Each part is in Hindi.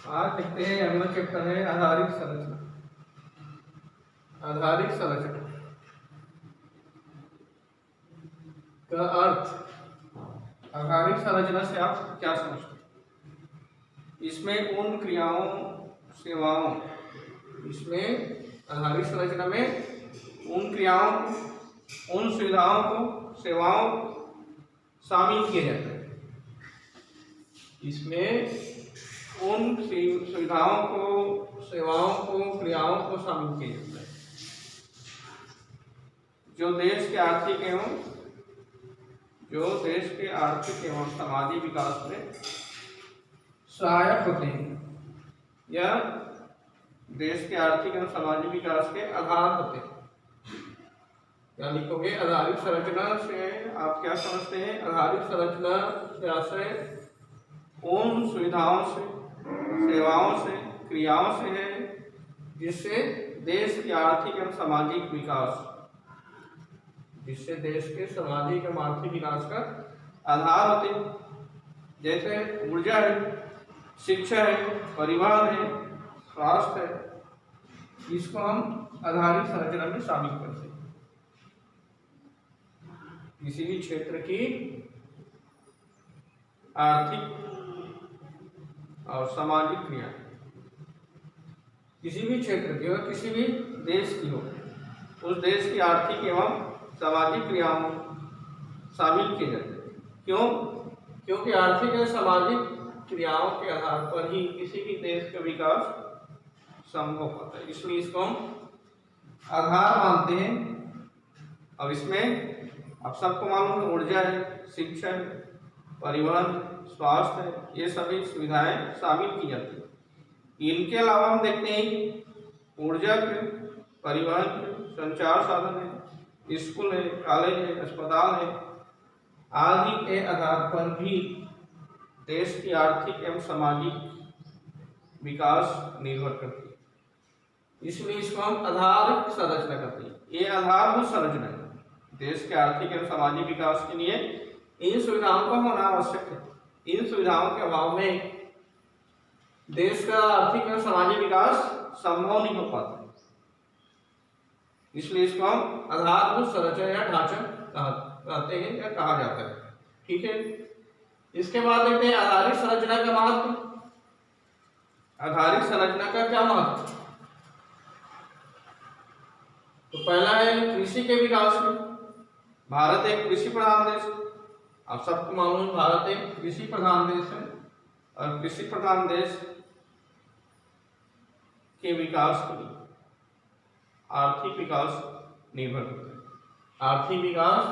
आज देखते हैं अगला चैप्टर है आधारिक संरचना। आधारिक संरचना का अर्थ, आधारिक संरचना से आप क्या समझते हैं? इसमें उन क्रियाओं सेवाओं, इसमें आधारिक संरचना में उन क्रियाओं उन सुविधाओं को सेवाओं शामिल किए जाते हैं। इसमें उन सुविधाओं को सेवाओं को क्रियाओं को शामिल किया जाता है जो देश के आर्थिक एवं सामाजिक विकास में सहायक होते हैं या देश के आर्थिक एवं सामाजिक विकास के आधार होते हैं। क्या लिखोगे? आधारिक संरचना से आप क्या समझते हैं? आधारिक संरचना से आशय उन सुविधाओं से, सेवाओं से, क्रियाओं से है जिससे देश के आर्थिक एवं सामाजिक विकास, जिससे देश के सामाजिक एवं आर्थिक विकास का आधार होते हैं। जैसे ऊर्जा है, शिक्षा है, परिवहन है, स्वास्थ्य है, इसको हम आधारिक संरचना में शामिल करते हैं। किसी भी क्षेत्र की आर्थिक और सामाजिक क्रिया, किसी भी क्षेत्र की और किसी भी देश की हो, उस देश की आर्थिक एवं सामाजिक क्रियाओं में शामिल किए जाते हैं। क्यों? क्योंकि आर्थिक एवं सामाजिक क्रियाओं के आधार पर ही किसी भी देश का विकास संभव होता है, इसलिए इसको हम आधार मानते हैं। अब इसमें आप सबको मालूम है ऊर्जा है, शिक्षा है, परिवहन, स्वास्थ्य है, ये सभी सुविधाएं शामिल की जाती है। इनके अलावा हम देखते हैं कि ऊर्जा के, परिवहन के, संचार साधन है, स्कूल है, कॉलेज है, अस्पताल है आदि के आधार पर भी देश की आर्थिक एवं सामाजिक विकास निर्भर करती है, इसलिए इसको हम आधारिक संरचना कहते हैं। ये आधारभूत संरचना है। देश के आर्थिक एवं सामाजिक विकास के लिए इन सुविधाओं का होना आवश्यक है। इन सुविधाओं के अभाव में देश का आर्थिक एवं सामाजिक विकास संभव नहीं हो पाता, इसलिए इसको हम आधारभूत संरचना या ढांचा कहते हैं या कहा जाता है। ठीक है, इसके बाद देखते हैं आधारिक संरचना का महत्व। आधारिक संरचना का क्या महत्व? तो पहला है कृषि के विकास में। भारत एक कृषि प्रधान देश है, आप सबको मालूम है भारत एक कृषि प्रधान देश है और कृषि प्रधान देश के विकास के लिए आर्थिक विकास निर्भर करता है। आर्थिक विकास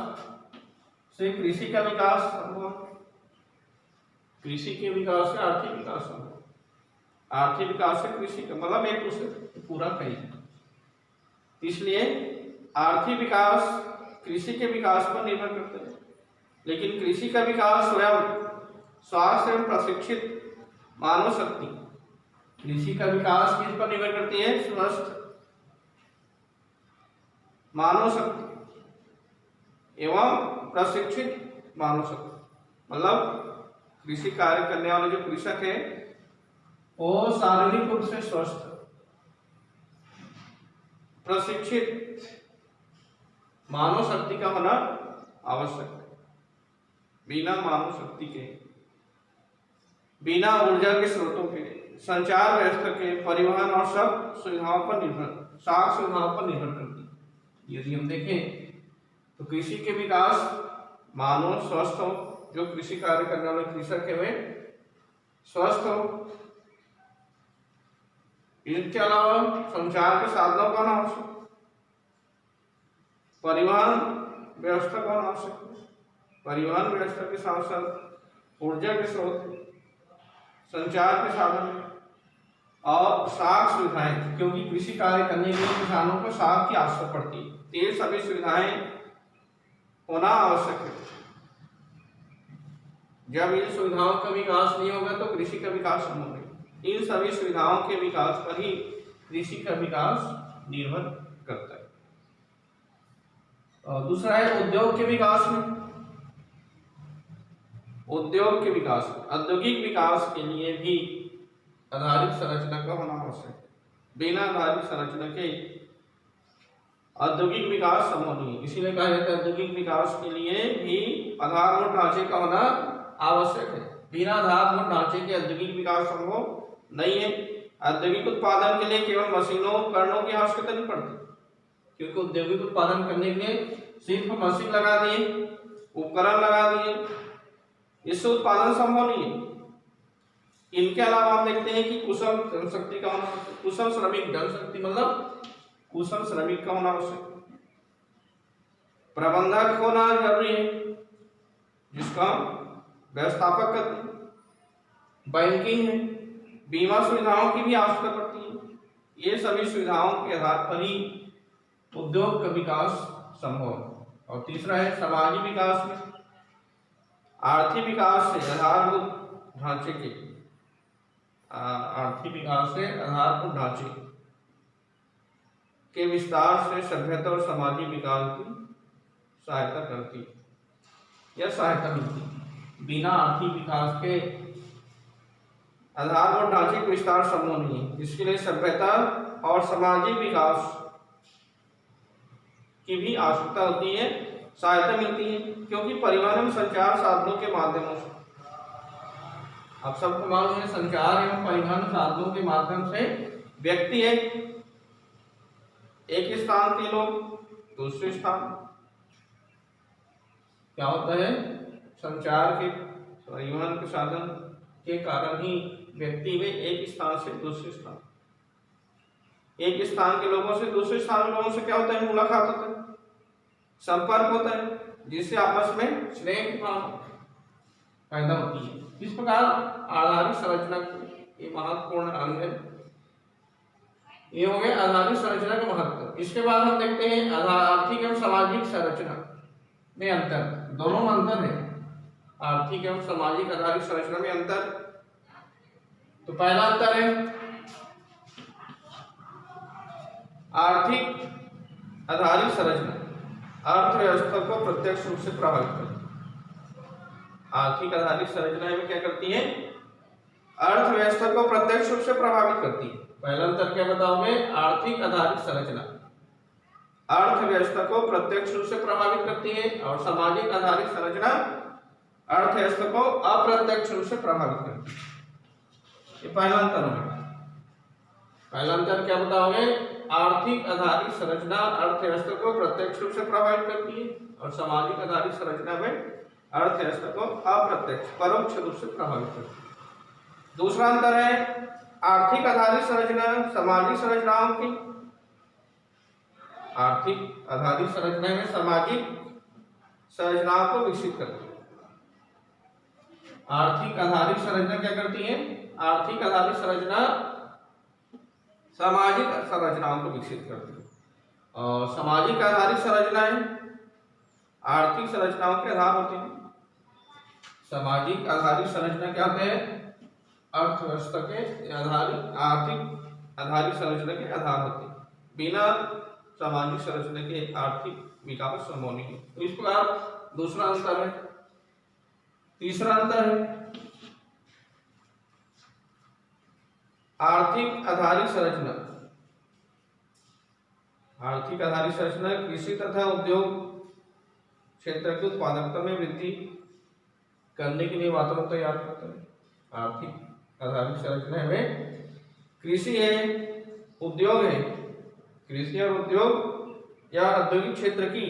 से कृषि का विकास संभव, कृषि के विकास से आर्थिक विकास संभव, आर्थिक विकास से कृषि का, मतलब एक दूसरे पूरा कहीं। इसलिए आर्थिक विकास कृषि के विकास पर निर्भर करता है, लेकिन कृषि का विकास स्वयं स्वास्थ्य एवं प्रशिक्षित मानव शक्ति, कृषि का विकास किस पर निर्भर करती है? स्वस्थ मानव शक्ति एवं प्रशिक्षित मानव शक्ति। मतलब कृषि कार्य करने वाले जो कृषक है वो शारीरिक रूप से स्वस्थ, प्रशिक्षित मानव शक्ति का होना आवश्यक है। बिना मानव शक्ति के, बिना ऊर्जा के स्रोतों के, संचार व्यवस्था के, परिवहन और सब सुविधाओं पर निर्भर, सात सुविधाओं पर निर्भर करती है। यदि हम देखें तो कृषि के विकास मानव स्वस्थ हो, जो कृषि कार्य करने वाले कृषक है वे स्वस्थ हो। इसके अलावा संचार के साधनों का होना आवश्यक, परिवहन व्यवस्था का होना आवश्यक, परिवहन व्यवस्था के साथ साथ ऊर्जा के स्रोत, संचार के साधन और साख सुविधाएं, क्योंकि कृषि कार्य करने के लिए किसानों को साख की आवश्यकता पड़ती है। ये सभी सुविधाएं होना आवश्यक है। जब इन सुविधाओं का विकास नहीं होगा तो कृषि का विकास संभव नहीं। इन सभी सुविधाओं के विकास पर ही कृषि का विकास निर्भर करता है। और दूसरा है उद्योग के विकास में। उद्योग के विकास, औद्योगिक विकास के लिए भी आधारित संरचना का होना आवश्यक है। बिना आधारित संरचना के औद्योगिक विकास संभव नहीं है। इसीलिए कहा जाता है औद्योगिक विकास के लिए भी आधारभूत ढांचे का होना आवश्यक है। बिना आधारभूत ढांचे के औद्योगिक विकास संभव नहीं है। औद्योगिक उत्पादन के लिए केवल मशीनों उपकरणों की आवश्यकता नहीं पड़ती, क्योंकि औद्योगिक उत्पादन करने के लिए सिर्फ मशीन लगा दिए, उपकरण लगा दिए, इससे उत्पादन संभव नहीं है। इनके अलावा हम देखते हैं कि कुशल जनशक्ति का होना, कुशल श्रमिक, जनशक्ति मतलब कुशल श्रमिक का होना आवश्यक, प्रबंधक होना जरूरी है जिसका व्यवस्थापक करते हैं, बैंकिंग है, बीमा सुविधाओं की भी आवश्यकता पड़ती है। ये सभी सुविधाओं के आधार पर ही उद्योग का विकास संभव है। और तीसरा है सामाजिक विकास में आर्थिक विकास से आधारभूत ढांचे के आर्थिक विकास से आधारभूत ढांचे के विस्तार से सभ्यता और सामाजिक विकास की सहायता करती है या सहायता मिलती है। बिना आर्थिक विकास के आधारभूत ढांचे के विस्तार संभव नहीं है। इसके लिए सभ्यता और सामाजिक विकास की भी आवश्यकता होती है, सहायता मिलती है, क्योंकि परिवहन एवं संचार साधनों के माध्यमों से, अब सबको मालूम है, संचार एवं परिवहन साधनों के माध्यम से व्यक्ति है एक स्थान के लोग दूसरे स्थान, क्या होता है, संचार के परिवहन के साधन के कारण ही व्यक्ति में एक स्थान से दूसरे स्थान, एक स्थान के लोगों से दूसरे स्थान के लोगों से क्या होता है, मुलाकात होता है, संपर्क होता है, जिससे आपस में स्नेह की भावना पैदा होती है। इस प्रकार आधारित संरचना ये महत्वपूर्ण अंग है। ये हो गया आधारित संरचना का महत्व। इसके बाद हम देखते हैं आर्थिक एवं सामाजिक संरचना में अंतर। दोनों में अंतर है, आर्थिक एवं सामाजिक आधारित संरचना में अंतर। तो पहला अंतर है आर्थिक आधारित संरचना अर्थव्यवस्था को प्रत्यक्ष रूप से प्रभावित करती है। आर्थिक आधारित संरचना में क्या करती है, अर्थव्यवस्था को प्रत्यक्ष रूप से प्रभावित करती है। पहला अंतर क्या बताओगे, आर्थिक आधारित संरचना अर्थव्यवस्था को प्रत्यक्ष रूप से प्रभावित करती है और सामाजिक आधारित संरचना अर्थव्यवस्था को अप्रत्यक्ष रूप से प्रभावित करती है। ये पहला अंतर है। पहला अंतर क्या बताओगे, आर्थिक आधारित संरचना अर्थव्यवस्था को प्रत्यक्ष रूप से प्रभावित करती है और सामाजिक आधारित संरचना में अर्थव्यवस्था को अप्रत्यक्ष परोक्ष रूप से प्रभावित करती है। दूसरा अंतर है आर्थिक आधारित संरचना सामाजिक संरचनाओं की, आर्थिक आधारित संरचना में सामाजिक संरचनाओं को विकसित करती है। आर्थिक आधारित संरचना क्या करती है, आर्थिक आधारित संरचना सामाजिक संरचनाओं को विकसित करती है और सामाजिक आधारित संरचनाएं आर्थिक संरचनाओं के आधार होती हैं। सामाजिक आधारित संरचना क्या होते हैं, अर्थव्यवस्था के आधारित आर्थिक आधारित संरचना के आधार होते हैं। बिना सामाजिक संरचना के आर्थिक विकास संभव नहीं है। तो इस प्रकार दूसरा अंतर है। तीसरा अंतर है आर्थिक आधारित संरचना। आर्थिक आधारित संरचना कृषि तथा उद्योग क्षेत्र की उत्पादकता में वृद्धि करने के लिए वातावरण तैयार करता है। आर्थिक आधारित संरचना में कृषि है, उद्योग है, कृषि और उद्योग या औद्योगिक क्षेत्र की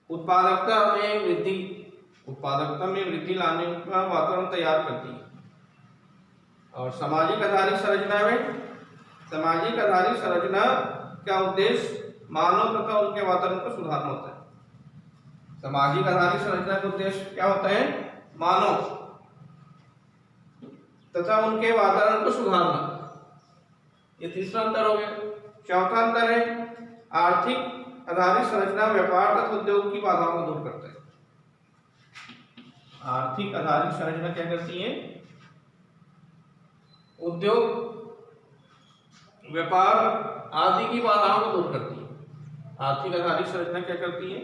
उत्पादकता में वृद्धि लाने का वातावरण तैयार करती है। और सामाजिक आधारित संरचना में सामाजिक आधारित संरचना का उद्देश्य मानव तथा उनके वातावरण को सुधारना होता है। सामाजिक आधारित संरचना का उद्देश्य क्या होता है, मानव तथा उनके वातावरण को सुधारना। ये तीसरा अंतर हो गया। चौथा अंतर है आर्थिक आधारित संरचना व्यापार तथा उद्योग की बाधाओं को दूर करता है। आर्थिक आधारित संरचना क्या करती है, उद्योग व्यापार आदि की बाधाओं को दूर करती है। आर्थिक आधारित संरचना क्या करती है,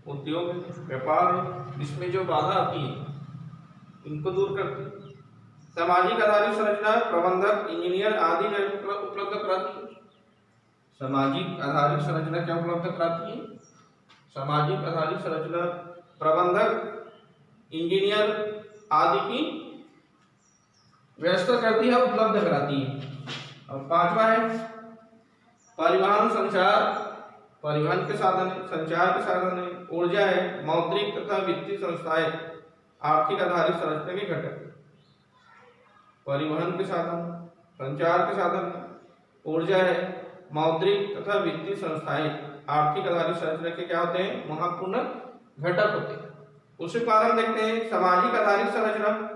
उद्योग व्यापार है, इसमें जो बाधा आती है इनको दूर करती है। सामाजिक आधारित संरचना प्रबंधक, इंजीनियर आदि में उपलब्ध कराती है। सामाजिक आधारित संरचना क्या उपलब्ध कराती है? सामाजिक आधारित संरचना प्रबंधक, इंजीनियर आदि की व्यवस्था करती है, उपलब्ध कराती है। और पांचवा है परिवहन संचार, परिवहन के साधन है, संचार के साधन है, ऊर्जा है, मौद्रिक तथा वित्तीय संस्थाएं आर्थिक आधारित संरचना के घटक। परिवहन के साधन, संचार के साधन, ऊर्जा है, मौद्रिक तथा वित्तीय संस्थाएं आर्थिक आधारित संरचना के क्या होते हैं? महत्वपूर्ण घटक होते हैं। उसी कारण देखते हैं सामाजिक आधारित संरचना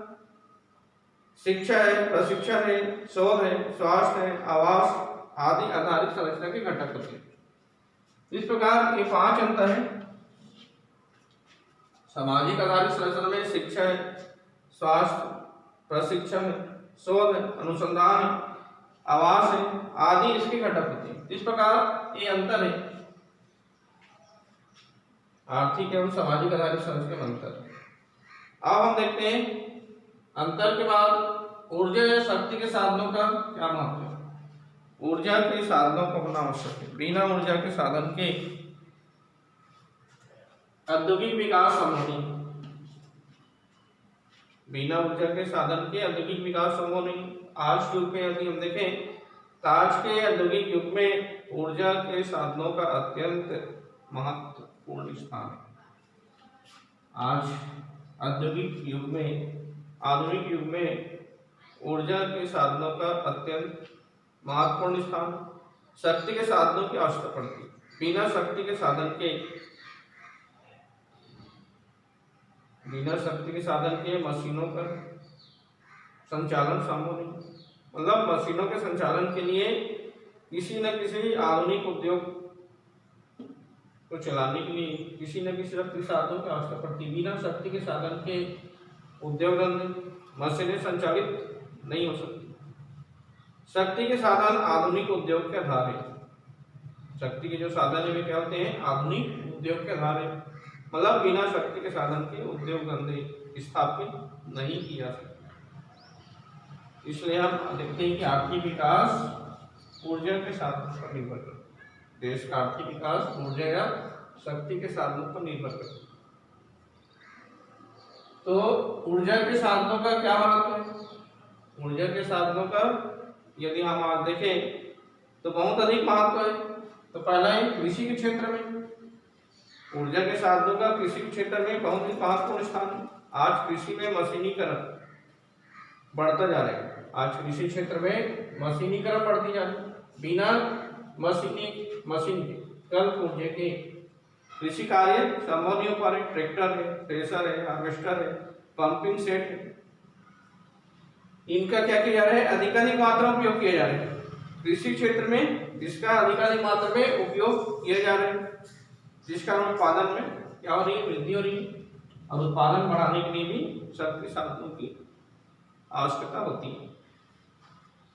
शिक्षा है, प्रशिक्षण है, शोध है, स्वास्थ्य है, आवास आदि आधारित संरचना के घटक होते हैं। इस प्रकार ये पांच अंतर है। सामाजिक आधारित संरचना में शिक्षा है, स्वास्थ्य, प्रशिक्षण है, शोध है, अनुसंधान है, आवास है आदि इसके घटक होते हैं। इस प्रकार ये अंतर है आर्थिक एवं सामाजिक आधारित संरचना में अंतर। अब हम देखते हैं अंतर के बाद ऊर्जा या शक्ति के साधनों का क्या महत्व है। ऊर्जा के साधनों को होना आवश्यक है। बिना ऊर्जा के साधन के औद्योगिक विकास संभव नहीं। बिना ऊर्जा के साधन के औद्योगिक विकास संभव नहीं। आज के युग में यदि हम देखें तो आज के औद्योगिक युग में ऊर्जा के साधनों का अत्यंत महत्वपूर्ण स्थान है। आज औद्योगिक युग में, आधुनिक युग में ऊर्जा के साधनों का अत्यंत महत्वपूर्ण स्थान। शक्ति के साधनों की आवश्यकता पड़ती है। बिना शक्ति के साधन के मशीनों का संचालन संभव नहीं। मतलब मशीनों के संचालन के लिए किसी न किसी आधुनिक उद्योग को चलाने के लिए किसी न किसी शक्ति साधनों की आवश्यकता पड़ती है। बिना शक्ति के साधन के उद्योग मशीनें संचालित नहीं हो सकती। शक्ति के साधन आधुनिक उद्योग के आधार है। शक्ति के जो साधन है वे क्या होते हैं? आधुनिक उद्योग के आधार है। मतलब बिना शक्ति के साधन के उद्योग धंधे स्थापित नहीं किया जा सकता। इसलिए हम देखते हैं कि आर्थिक विकास ऊर्जा के साधनों पर निर्भर करता है। देश का आर्थिक विकास ऊर्जा या शक्ति के साधनों पर निर्भर करता है। तो ऊर्जा के साधनों का क्या महत्व है? ऊर्जा के साधनों का यदि हम आज देखें तो बहुत अधिक महत्व है। तो पहला है कृषि के क्षेत्र में ऊर्जा के साधनों का कृषि के क्षेत्र में बहुत ही महत्वपूर्ण स्थान है। आज कृषि में मशीनीकरण बढ़ता जा रहा है। आज कृषि क्षेत्र में मशीनीकरण बढ़ती जा रही है। बिना मशीन के कल ऊर्जा के कृषि कार्य संभव नहीं हो पा रहे। ट्रैक्टर है, थ्रेशर है, हार्वेस्टर है, पंपिंग सेट है, इनका क्या किया जा रहा है? अधिकाधिक मात्रा में उपयोग किया जा रहा है। कृषि क्षेत्र में इसका अधिकाधिक मात्रा में उपयोग किया जा रहा है, जिस कारण उत्पादन में क्या हो रही है? वृद्धि हो रही है। और उत्पादन बढ़ाने के लिए भी शक्ति साधनों की आवश्यकता होती है।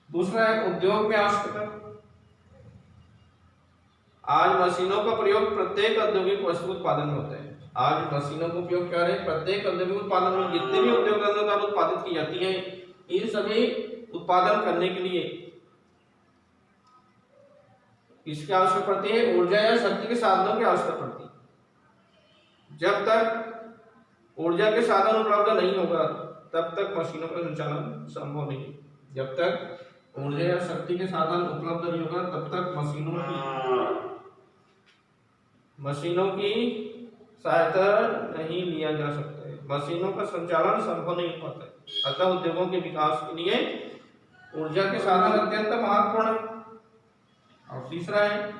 दूसरा है उद्योग में आवश्यकता। आज मशीनों का प्रयोग प्रत्येक औद्योगिक वस्तु उत्पादन में होता है। आज मशीनों का उपयोग क्या है? प्रत्येक औद्योगिक उत्पादन में जितने भी उद्योग धंधों उत्पादित की जाती है, इन सभी उत्पादन करने के लिए इसकी आवश्यकता पड़ती है। ऊर्जा या शक्ति के साधनों की आवश्यकता पड़ती है। जब तक ऊर्जा के साधन उपलब्ध नहीं होगा तब तक मशीनों का संचालन संभव नहीं है। जब तक ऊर्जा या शक्ति के साधन उपलब्ध नहीं होगा तब तक मशीनों की सहायता नहीं लिया जा सकता है। मशीनों का संचालन संभव नहीं हो पाता है। अतः उद्योगों के विकास के लिए ऊर्जा के साधन अत्यंत महत्वपूर्ण है। और तीसरा है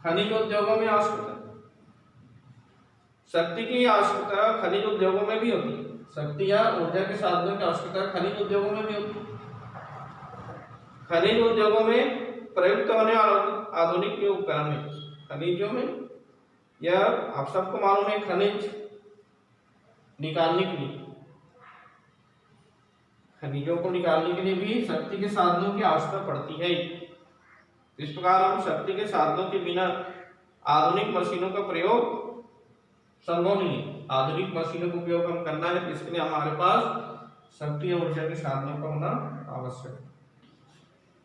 खनिज उद्योगों में आवश्यकता। शक्ति की आवश्यकता खनिज उद्योगों में भी होती है। शक्ति या ऊर्जा के साधनों की आवश्यकता खनिज उद्योगों में भी होती है। खनिज उद्योगों में प्रयुक्त होने वाले आधुनिक उपकरण है। खनिजों में यह आप सबको मालूम है, खनिज निकालने के लिए, खनिजों को निकालने के लिए भी शक्ति के साधनों की आवश्यकता पड़ती है। इस प्रकार हम शक्ति के साधनों के बिना आधुनिक मशीनों का प्रयोग संभव नहीं है। आधुनिक मशीनों का उपयोग हम करना है, इसके लिए हमारे पास शक्ति और ऊर्जा के साधनों का होना आवश्यक है।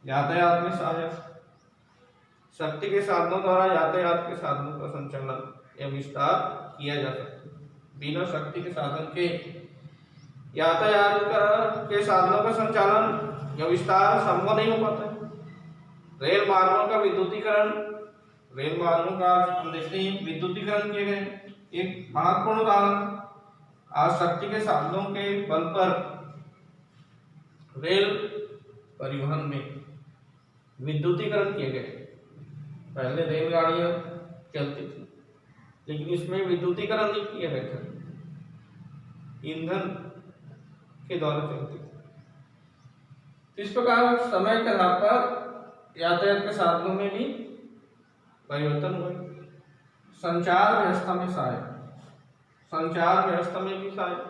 यातायात में सहायक, शक्ति के साधनों द्वारा यातायात के साधनों का संचालन या विस्तार किया जा सकता है। बिना शक्ति के साधन के यातायात के साधनों का संचालन या विस्तार संभव नहीं हो पाता है। रेल मार्गों का विद्युतीकरण, रेल मार्गों का हम देखते हैं विद्युतीकरण किए गए, एक महत्वपूर्ण उदाहरण। आज शक्ति के साधनों के बल पर रेल परिवहन में विद्युतीकरण किए गए। पहले रेलगाड़ियां चलती थी लेकिन इसमें विद्युतीकरण नहीं किया गया था, ईंधन के द्वारा चलती थी। इस प्रकार समय के आधार पर यातायात के साधनों में भी परिवर्तन हुए। संचार व्यवस्था में सहायक, संचार व्यवस्था में भी सहायक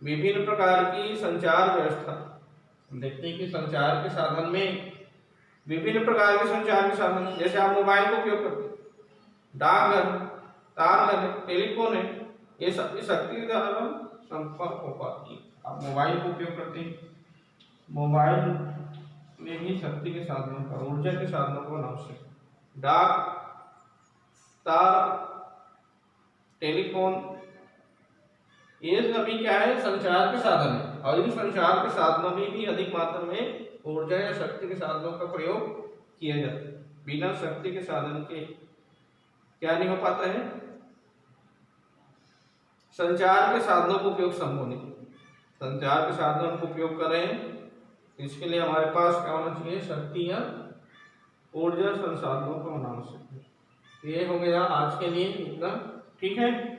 विभिन्न प्रकार की संचार व्यवस्था। देखते हैं कि संचार के साधन में विभिन्न प्रकार के संचार के साधन, जैसे आप मोबाइल का उपयोग करते हैं, डाकघर, तार है, टेलीफोन है, ये सब शक्ति के द्वारा संपर्क हो पाती है। आप मोबाइल का उपयोग करते हैं, मोबाइल में भी शक्ति के साधनों का, ऊर्जा के साधनों का होना आवश्यक है। डाक, तार, टेलीफोन, ये सभी क्या है, संचार के साधन है। और इन संचार के साधनों में भी अधिक मात्रा में ऊर्जा या शक्ति के साधनों का प्रयोग किया जाता है। बिना शक्ति के साधन के क्या नहीं हो पाता है, संचार के साधनों का उपयोग संभव नहीं। संचार के साधनों का उपयोग करें इसके लिए हमारे पास क्या होना चाहिए, शक्ति या ऊर्जा संसाधनों का होना आवश्यक है। ये हो गया आज के लिए इतना, ठीक है।